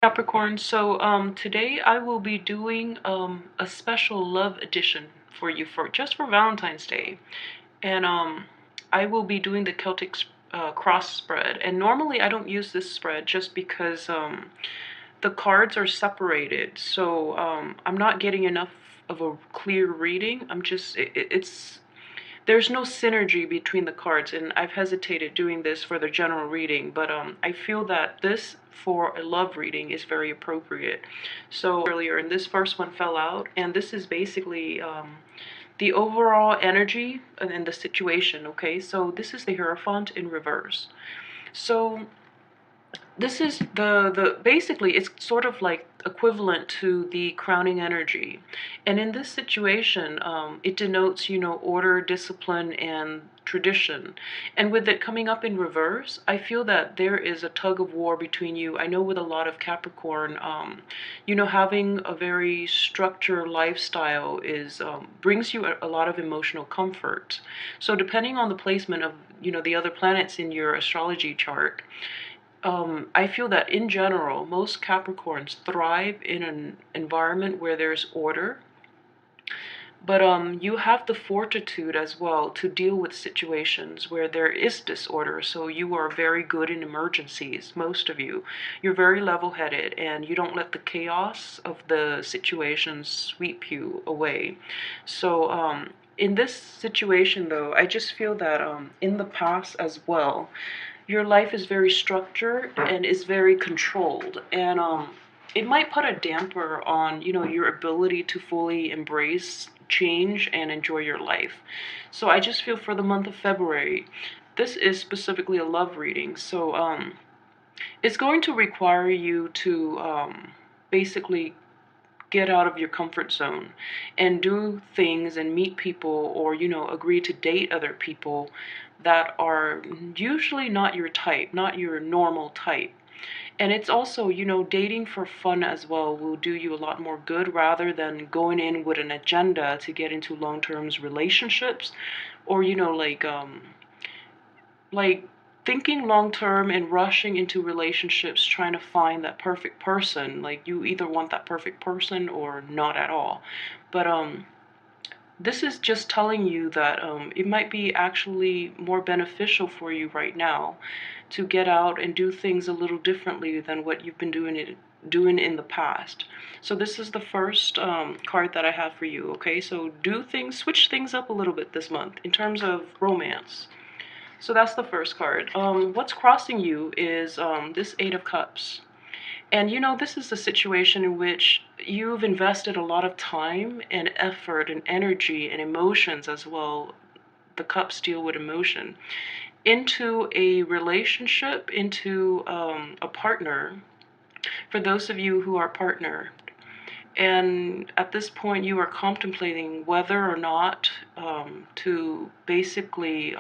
Capricorn, so today I will be doing a special love edition for you for just for Valentine's Day. And I will be doing the Celtic cross spread. And normally I don't use this spread just because the cards are separated. So I'm not getting enough of a clear reading. It's there's no synergy between the cards, and I've hesitated doing this for the general reading, but I feel that this for a love reading is very appropriate. So earlier, and this first one fell out, and this is basically the overall energy and the situation. Okay, so this is the Hierophant in reverse. So this is the basically it's sort of like equivalent to the crowning energy, and in this situation it denotes, order, discipline, and tradition. And with it coming up in reverse, I feel that there is a tug of war between you. I know with a lot of Capricorn, having a very structured lifestyle is brings you a lot of emotional comfort. So depending on the placement of the other planets in your astrology chart, I feel that in general, most Capricorns thrive in an environment where there's order, but you have the fortitude as well to deal with situations where there is disorder. So you are very good in emergencies, most of you. You're very level-headed, and you don't let the chaos of the situation sweep you away. So in this situation, though, I just feel that in the past as well, your life is very structured and is very controlled, and it might put a damper on your ability to fully embrace change and enjoy your life. So I just feel for the month of February, this is specifically a love reading, so it's going to require you to basically get out of your comfort zone and do things and meet people, or agree to date other people that are usually not your type, not your normal type. And it's also, dating for fun as well will do you a lot more good, rather than going in with an agenda to get into long-term relationships, or like thinking long term and rushing into relationships trying to find that perfect person. Like, you either want that perfect person or not at all. But this is just telling you that it might be actually more beneficial for you right now to get out and do things a little differently than what you've been doing in the past. So this is the first card that I have for you. Okay, so switch things up a little bit this month in terms of romance. So that's the first card. What's crossing you is this Eight of Cups. And this is a situation in which you've invested a lot of time and effort and energy and emotions as well. The cups deal with emotion, into a relationship, into a partner, for those of you who are partnered. And at this point, you are contemplating whether or not to basically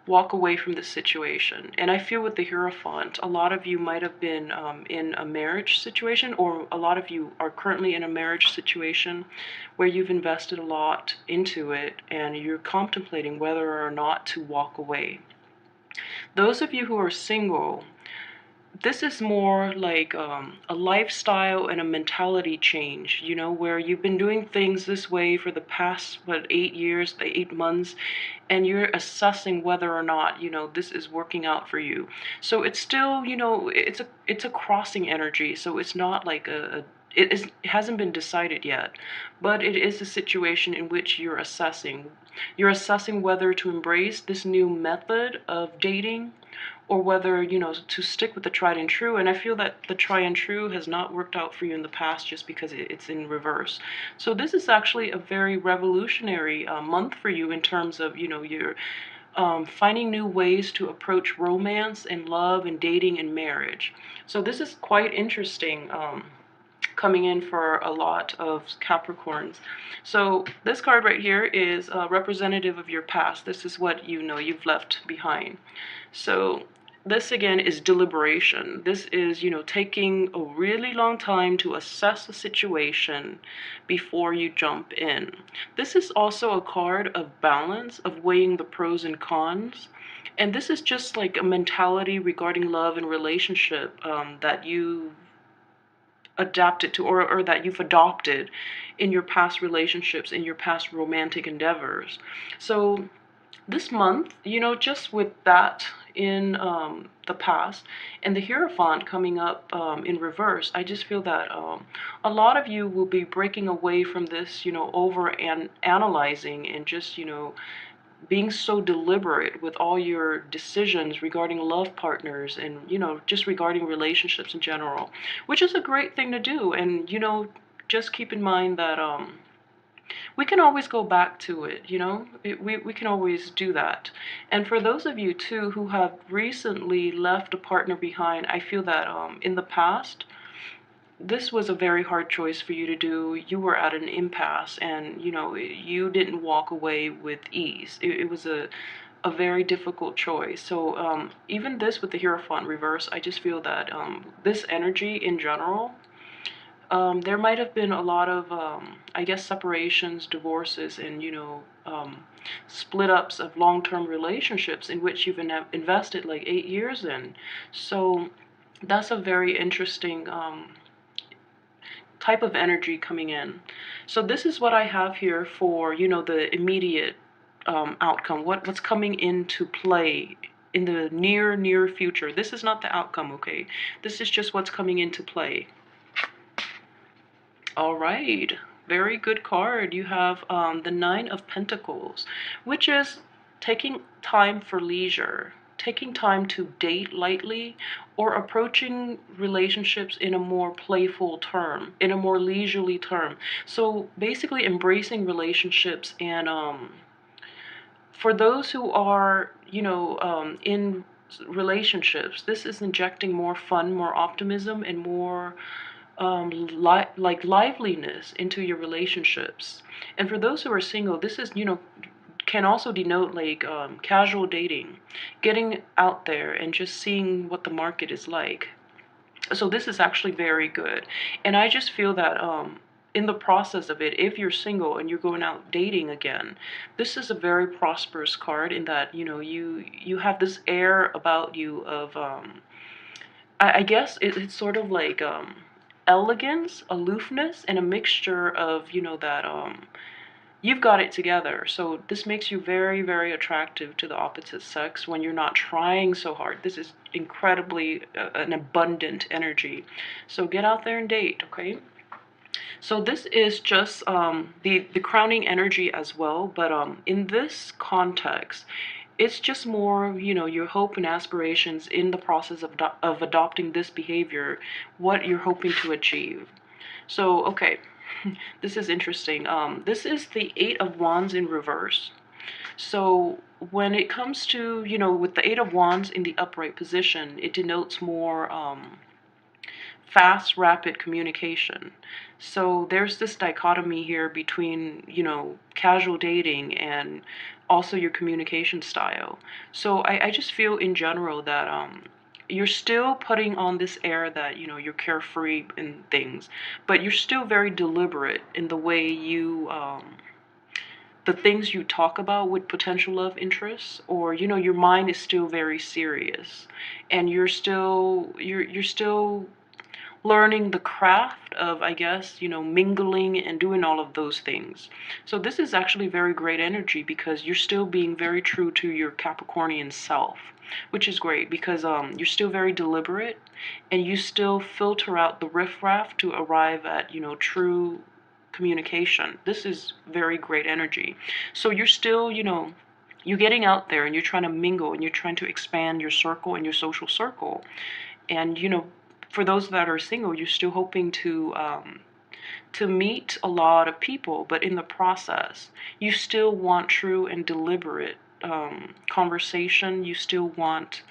walk away from the situation. And I feel with the Hierophant, a lot of you might have been in a marriage situation, or a lot of you are currently in a marriage situation where you've invested a lot into it and you're contemplating whether or not to walk away. Those of you who are single, this is more like a lifestyle and a mentality change, where you've been doing things this way for the past, 8 years, 8 months, and you're assessing whether or not, this is working out for you. So it's still, it's a crossing energy, so it's not like it hasn't been decided yet, but it is a situation in which you're assessing. You're assessing whether to embrace this new method of dating, or whether, to stick with the tried and true. And I feel that the tried and true has not worked out for you in the past just because it's in reverse. So this is actually a very revolutionary month for you in terms of, you're finding new ways to approach romance and love and dating and marriage. So this is quite interesting. Coming in for a lot of Capricorns. So this card right here is representative of your past. This is what you've left behind. So this again is deliberation. This is, taking a really long time to assess the situation before you jump in. This is also a card of balance, of weighing the pros and cons. And this is just like a mentality regarding love and relationship that you adapted to, or that you've adopted in your past relationships, in your past romantic endeavors. So this month, just with that in the past and the Hierophant coming up in reverse, I just feel that a lot of you will be breaking away from this, over and analyzing and just, being so deliberate with all your decisions regarding love partners and, just regarding relationships in general, which is a great thing to do. And, just keep in mind that we can always go back to it, we can always do that. And for those of you too who have recently left a partner behind, I feel that in the past, this was a very hard choice for you to do. You were at an impasse, and you didn't walk away with ease. It was a very difficult choice. So even this with the Hierophant reverse, I just feel that this energy in general, there might have been a lot of, I guess, separations, divorces, and, split ups of long-term relationships in which you've invested like 8 years in. So that's a very interesting type of energy coming in. So this is what I have here for, the immediate outcome, what's coming into play in the near future. This is not the outcome, okay? This is just what's coming into play. All right, very good card. You have the Nine of Pentacles, which is taking time for leisure, taking time to date lightly, or approaching relationships in a more playful term, in a more leisurely term. So basically embracing relationships, and for those who are, in relationships, this is injecting more fun, more optimism, and more like liveliness into your relationships. And for those who are single, this is, can also denote like casual dating, getting out there and just seeing what the market is like. So this is actually very good. And I just feel that in the process of it, if you're single and you're going out dating again, this is a very prosperous card in that, you have this air about you of I guess it's sort of like elegance, aloofness, and a mixture of, that you've got it together. So this makes you very, very attractive to the opposite sex when you're not trying so hard. This is incredibly an abundant energy. So get out there and date, okay? So this is just the crowning energy as well, but in this context, it's just more, your hope and aspirations in the process of adopting this behavior, what you're hoping to achieve. So, okay, this is interesting. This is the Eight of Wands in reverse. So when it comes to, with the Eight of Wands in the upright position, it denotes more fast, rapid communication. So there's this dichotomy here between, casual dating and also your communication style. So I just feel in general that you're still putting on this air that, you're carefree and things, but you're still very deliberate in the way you, the things you talk about with potential love interests, or, your mind is still very serious, and you're still learning the craft of, I guess, mingling and doing all of those things. So this is actually very great energy because you're still being very true to your Capricornian self, which is great because you're still very deliberate and you still filter out the riffraff to arrive at, true communication. This is very great energy. So you're still, you're getting out there and you're trying to mingle and you're trying to expand your circle and your social circle. And, for those that are single, you're still hoping to meet a lot of people, but in the process, you still want true and deliberate conversation. You still want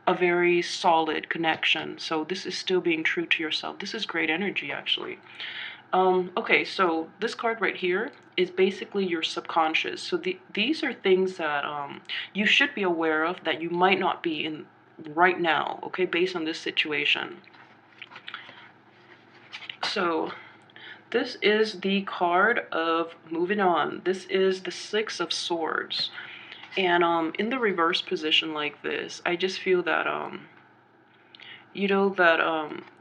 a very solid connection. So this is still being true to yourself. This is great energy, actually. Okay, so this card right here is basically your subconscious. So these are things that you should be aware of that you might not be in right now, okay, based on this situation. So this is the card of moving on. This is the Six of Swords. And in the reverse position like this, I just feel that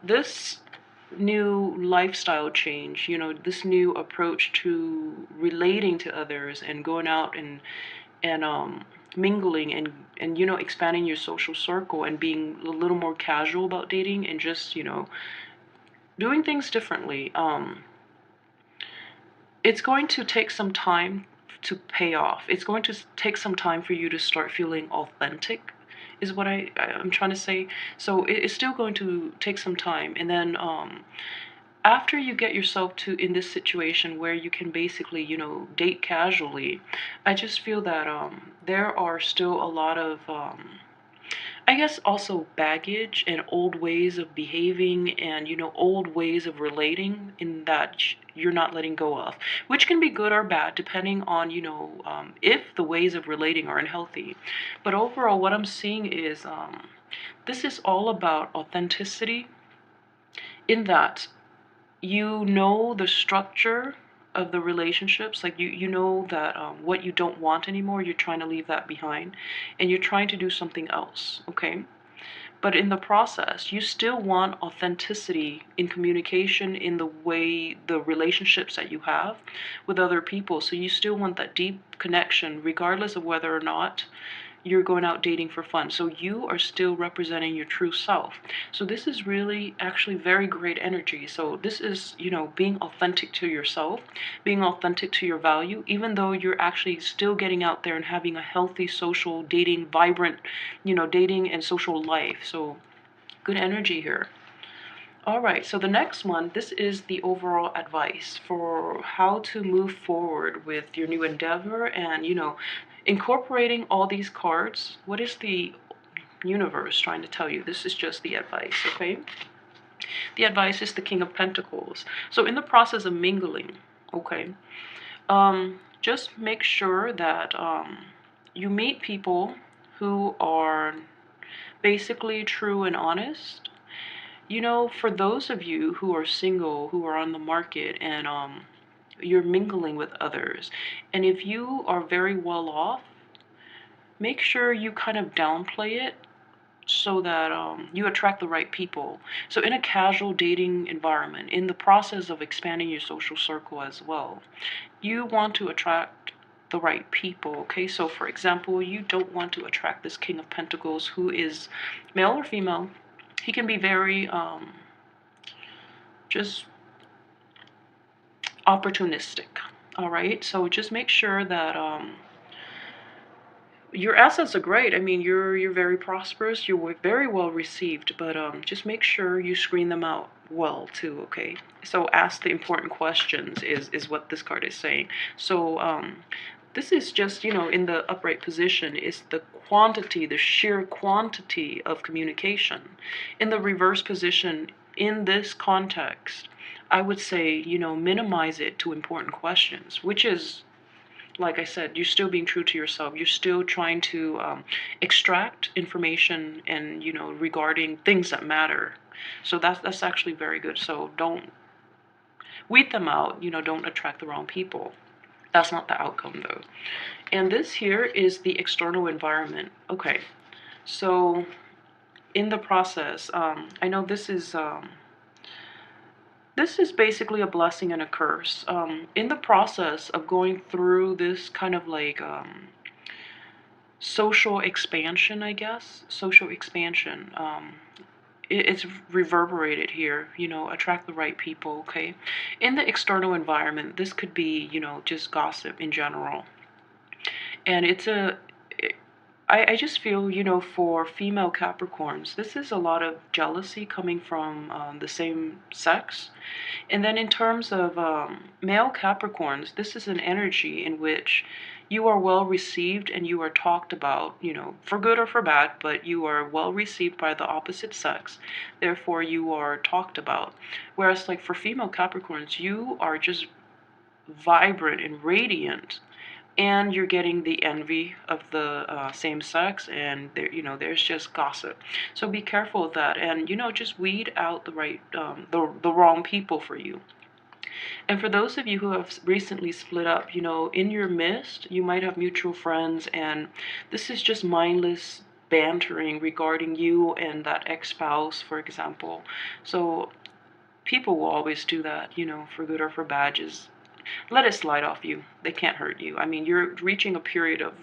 this new lifestyle change, this new approach to relating to others and going out and mingling and expanding your social circle and being a little more casual about dating and just doing things differently. It's going to take some time to pay off. It's going to take some time for you to start feeling authentic, is what I'm trying to say. So it's still going to take some time, and then after you get yourself to in this situation where you can basically date casually, I just feel that there are still a lot of I guess also baggage and old ways of behaving and old ways of relating in that you're not letting go of, which can be good or bad depending on if the ways of relating are unhealthy. But overall, what I'm seeing is this is all about authenticity, in that the structure of the relationships, like you know that what you don't want anymore, you're trying to leave that behind and you're trying to do something else, okay? But in the process, you still want authenticity in communication, in the way the relationships that you have with other people. So you still want that deep connection regardless of whether or not you're going out dating for fun. So you are still representing your true self. So this is really actually very great energy. So this is, being authentic to yourself, being authentic to your value, even though you're actually still getting out there and having a healthy social dating, vibrant, dating and social life. So good energy here. All right, so the next one, this is the overall advice for how to move forward with your new endeavor and, incorporating all these cards. What is the universe trying to tell you? This is just the advice, okay? The advice is the King of Pentacles. So in the process of mingling, okay, just make sure that you meet people who are basically true and honest. For those of you who are single, who are on the market, and you're mingling with others, and if you are very well off, make sure you kind of downplay it so that you attract the right people. So in a casual dating environment, in the process of expanding your social circle as well, you want to attract the right people, okay? So for example, you don't want to attract this King of Pentacles who is male or female. He can be very just opportunistic, all right? So just make sure that your assets are great. I mean, you're very prosperous. You're very well received, but just make sure you screen them out well too. Okay. So ask the important questions is what this card is saying. So this is just in the upright position is the quantity, the sheer quantity of communication. In the reverse position, in this context, I would say minimize it to important questions, which is, like I said, you're still being true to yourself. You're still trying to extract information and regarding things that matter. So that's actually very good. So don't weed them out. Don't attract the wrong people. That's not the outcome though. And this here is the external environment. Okay, so in the process, I know this is basically a blessing and a curse. In the process of going through this kind of like social expansion, I guess, social expansion, it's reverberated here, attract the right people, okay? In the external environment, this could be, just gossip in general. And I just feel, for female Capricorns, this is a lot of jealousy coming from the same sex. And then in terms of male Capricorns, this is an energy in which you are well received and you are talked about, for good or for bad, but you are well received by the opposite sex. Therefore, you are talked about. Whereas, like for female Capricorns, you are just vibrant and radiant, and you're getting the envy of the same sex, and there's just gossip. So be careful of that, and just weed out the right the wrong people for you. And for those of you who have recently split up, in your midst, you might have mutual friends, and this is just mindless bantering regarding you and that ex-spouse, for example. So people will always do that, for good or for bad. Just let it slide off you. They can't hurt you. I mean, you're reaching a period of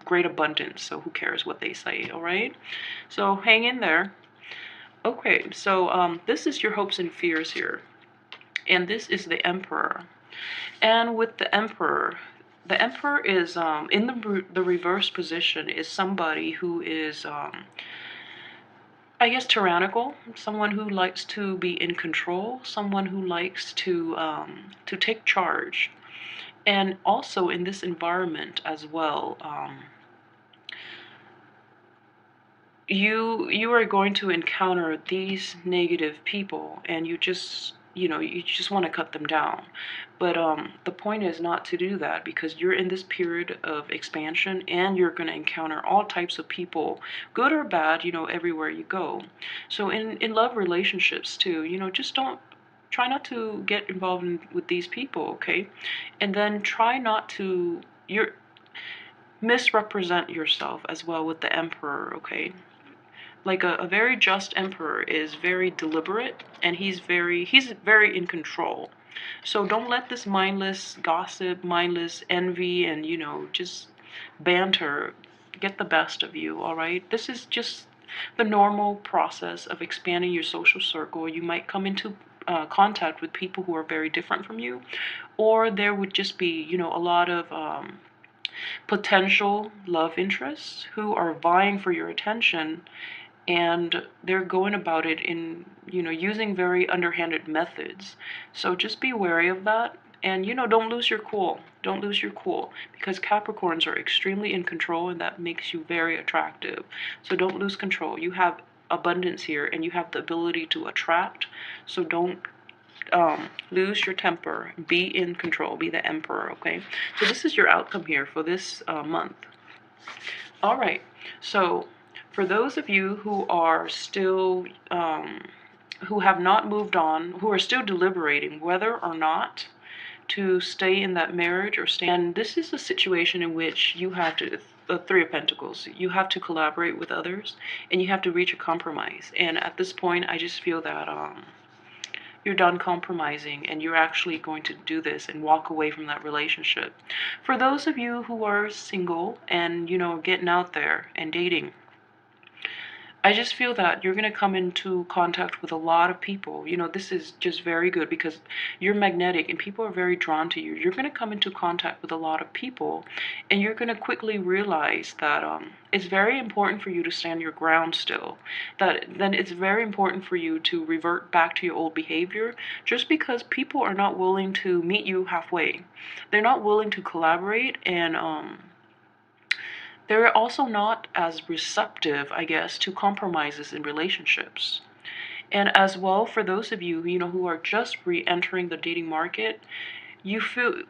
great abundance, so who cares what they say, all right? So hang in there. Okay, so this is your hopes and fears here. And this is the Emperor. And with the Emperor is in the reverse position is somebody who is I guess tyrannical, someone who likes to be in control, someone who likes to take charge. And also in this environment as well, you are going to encounter these negative people, and you just want to cut them down. But the point is not to do that, because you're in this period of expansion, and you're going to encounter all types of people, good or bad, everywhere you go. So in love relationships too, just don't try not to get involved with these people, okay? And then try not to misrepresent yourself as well with the Emperor, okay? Like a very just emperor is very deliberate, and he's very in control. So don't let this mindless gossip, mindless envy, and just banter get the best of you, all right? This is just the normal process of expanding your social circle. You might come into contact with people who are very different from you, or there would just be a lot of potential love interests who are vying for your attention, and they're going about it in using very underhanded methods. So just be wary of that, and don't lose your cool. Don't lose your cool, because Capricorns are extremely in control, and that makes you very attractive. So don't lose control. You have abundance here, and you have the ability to attract. So don't lose your temper. Be in control. Be the Emperor, okay? So this is your outcome here for this month. All right, so for those of you who are still, who have not moved on, who are still deliberating whether or not to stay in that marriage or stay, and this is a situation in which you have to, the Three of Pentacles, you have to collaborate with others, and you have to reach a compromise. And at this point, I just feel that you're done compromising, and you're actually going to do this and walk away from that relationship. For those of you who are single and getting out there and dating, I just feel that you're going to come into contact with a lot of people. This is just very good, because you're magnetic and people are very drawn to you. You're going to come into contact with a lot of people, and you're going to quickly realize that it's very important for you to stand your ground still. Then it's very important for you to revert back to your old behavior, just because people are not willing to meet you halfway. They're not willing to collaborate, and they're also not as receptive, I guess, to compromises in relationships. And as well, for those of you, who are just re-entering the dating market, you feel,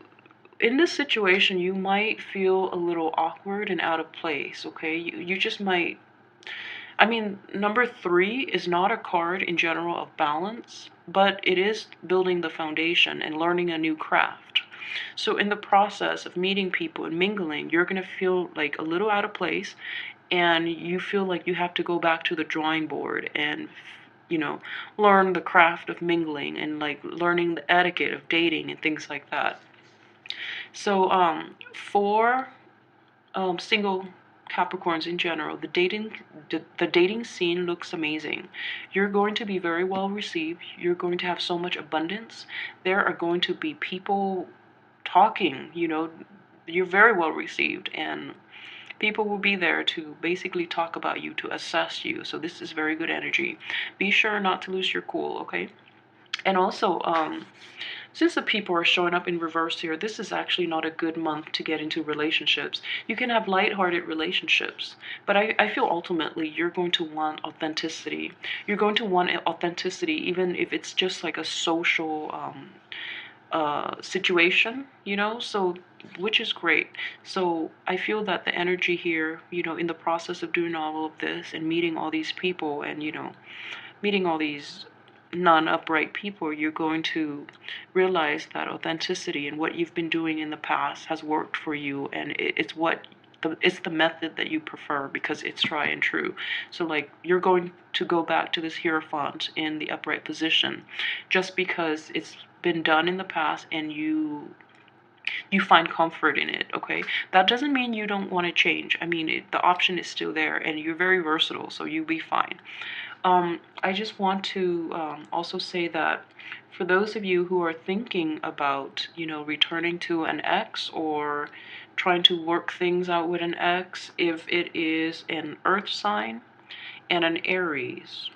in this situation, you might feel a little awkward and out of place, okay? You just might, I mean, number 3 is not a card in general of balance, but it is building the foundation and learning a new craft. So in the process of meeting people and mingling, you're going to feel like a little out of place, and you feel like you have to go back to the drawing board and learn the craft of mingling, and like learning the etiquette of dating and things like that. So for single Capricorns in general, the dating scene looks amazing. You're going to be very well received. You're going to have so much abundance. There are going to be people talking, you're very well received, and people will be there to basically talk about you, to assess you. So this is very good energy. Be sure not to lose your cool, okay? And also, since the people are showing up in reverse here, this is actually not a good month to get into relationships. You can have lighthearted relationships, but I feel ultimately you're going to want authenticity. You're going to want authenticity, even if it's just like a social situation, so, which is great. So I feel that the energy here, in the process of doing all of this and meeting all these people, and meeting all these non-upright people, you're going to realize that authenticity and what you've been doing in the past has worked for you, and it's the method that you prefer because it's tried and true. So like you're going to go back to this Hierophant in the upright position just because it's been done in the past and you find comfort in it, okay? That doesn't mean you don't want to change. I mean, the option is still there, and you're very versatile, so you'll be fine. I just want to also say that for those of you who are thinking about, returning to an ex or trying to work things out with an ex, if it is an earth sign and an Aries,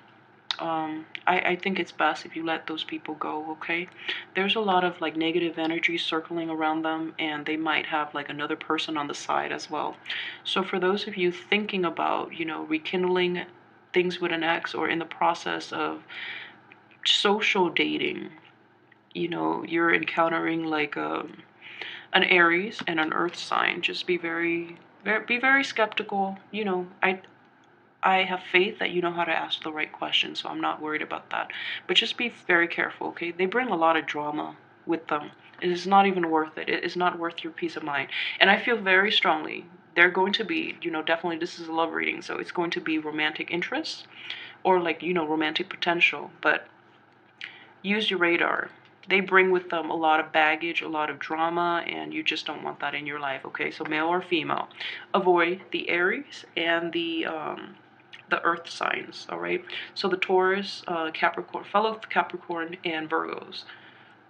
I think it's best if you let those people go, okay? There's a lot of like negative energy circling around them, and they might have like another person on the side as well. So for those of you thinking about, rekindling things with an ex or in the process of social dating, you're encountering like an Aries and an earth sign, just be very skeptical. I have faith that you know how to ask the right questions, so I'm not worried about that. But just be very careful, okay? They bring a lot of drama with them. It is not even worth it. It is not worth your peace of mind. And I feel very strongly they're going to be, definitely this is a love reading, so it's going to be romantic interest or like, romantic potential. But use your radar. They bring with them a lot of baggage, a lot of drama, and you just don't want that in your life, okay? So male or female. Avoid the Aries and the earth signs, all right? So the Taurus, Capricorn, fellow Capricorn, and Virgos.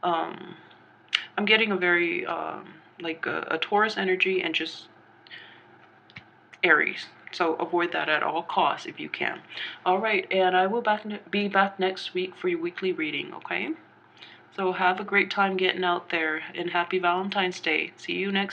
I'm getting a very, like a Taurus energy and just Aries. So avoid that at all costs if you can. All right, and I will be back next week for your weekly reading, okay? So have a great time getting out there, and happy Valentine's Day. See you next